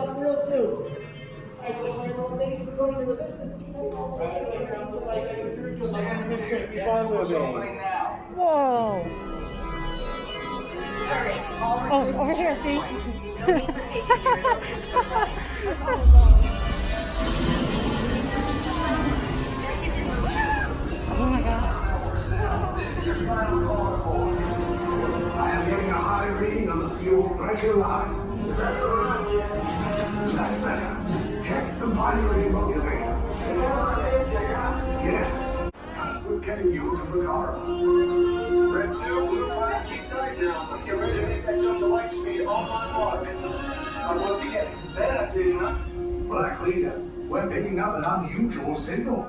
up real soon. I just want to know thank you for joining the resistance. Whoa. Oh, over here, see? Oh my God. This is your final call for. I am getting a high reading on the fuel pressure line. That's better. Check the binary motivator. Yes. We're getting you to Bagara. Red 2, Blue 5, keep tight now. Let's get ready to make that jump to light speed on my mark. I'm looking at that thing, huh? Black Leader, we're picking up an unusual signal.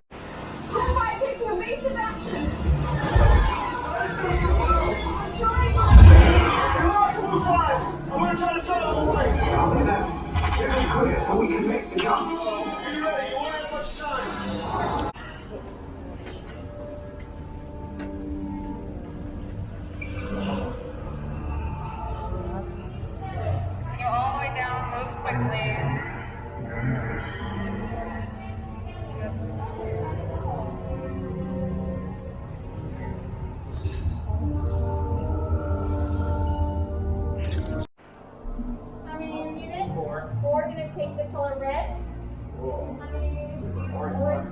Blue 5 taking evasive action. Blue 5, I'm gonna try to cut all the way. Copy that. Get us clear so we can make the jump. Are you ready? You won't have much time. Go all the way down, move quickly. How many units? Four. Four gonna take the color red. How many units do you want?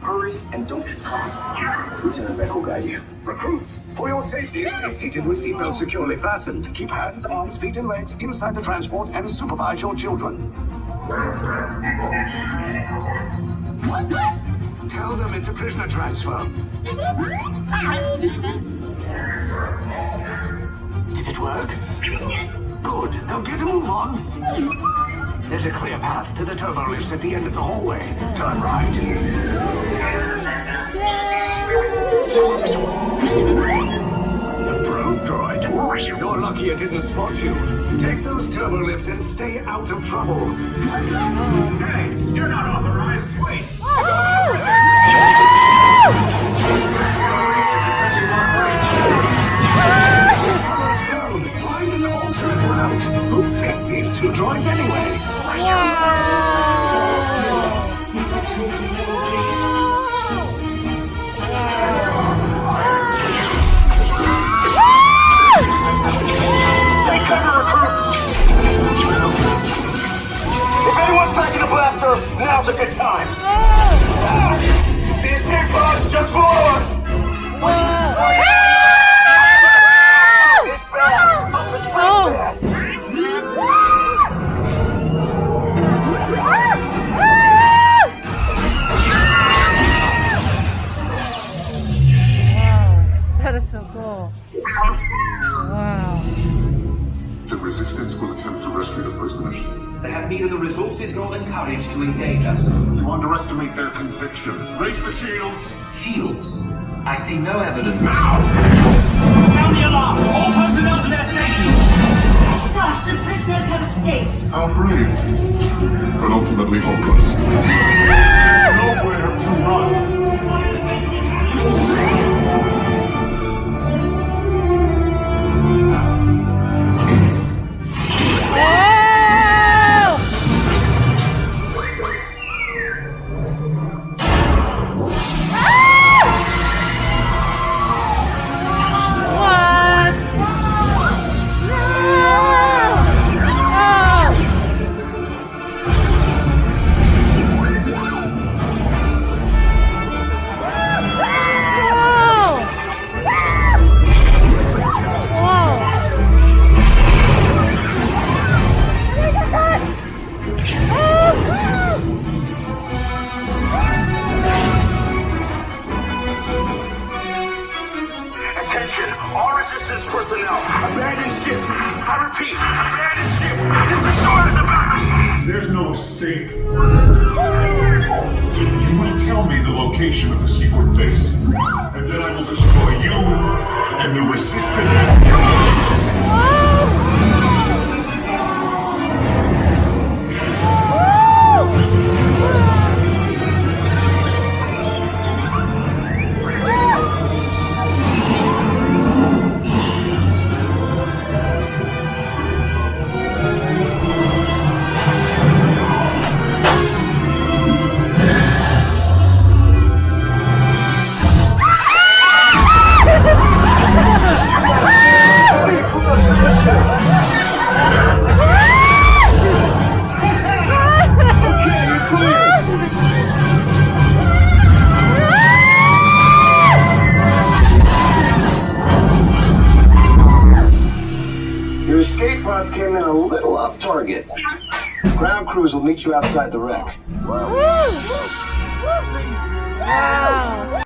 Hurry and don't get caught. Lieutenant Beck will guide you. Recruits, for your safety, stay seated with seatbelts securely fastened. Keep hands, arms, feet, and legs inside the transport and supervise your children. Tell them it's a prisoner transfer. Did it work? Good. Now get a move on. There's a clear path to the turbo lifts at the end of the hallway. Turn right. A probe droid. You're lucky it didn't spot you. Take those turbo lifts and stay out of trouble. Hey, you're not authorized. Wait. Find an alternate route. Who picked these two droids anyway? Take cover, recruits! If anyone's packing a blaster, now's a good time. These big bugs just blew us! That is so cool. Wow. The Resistance will attempt to rescue the prisoners. They have neither the resources nor the courage to engage us. You underestimate their conviction. Raise the shields! Shields? I see no evidence. Now! Sound the alarm! All personnel to their stations! Sir, the prisoners have escaped. How brave, but ultimately hopeless. There's nowhere to run. Personnel, abandon ship. I repeat, abandon ship. Destroy the battle. There's no escape. You will tell me the location of the secret base, and then I will destroy you and the Resistance. escape pods came in a little off target. Ground crews will meet you outside the wreck. Wow.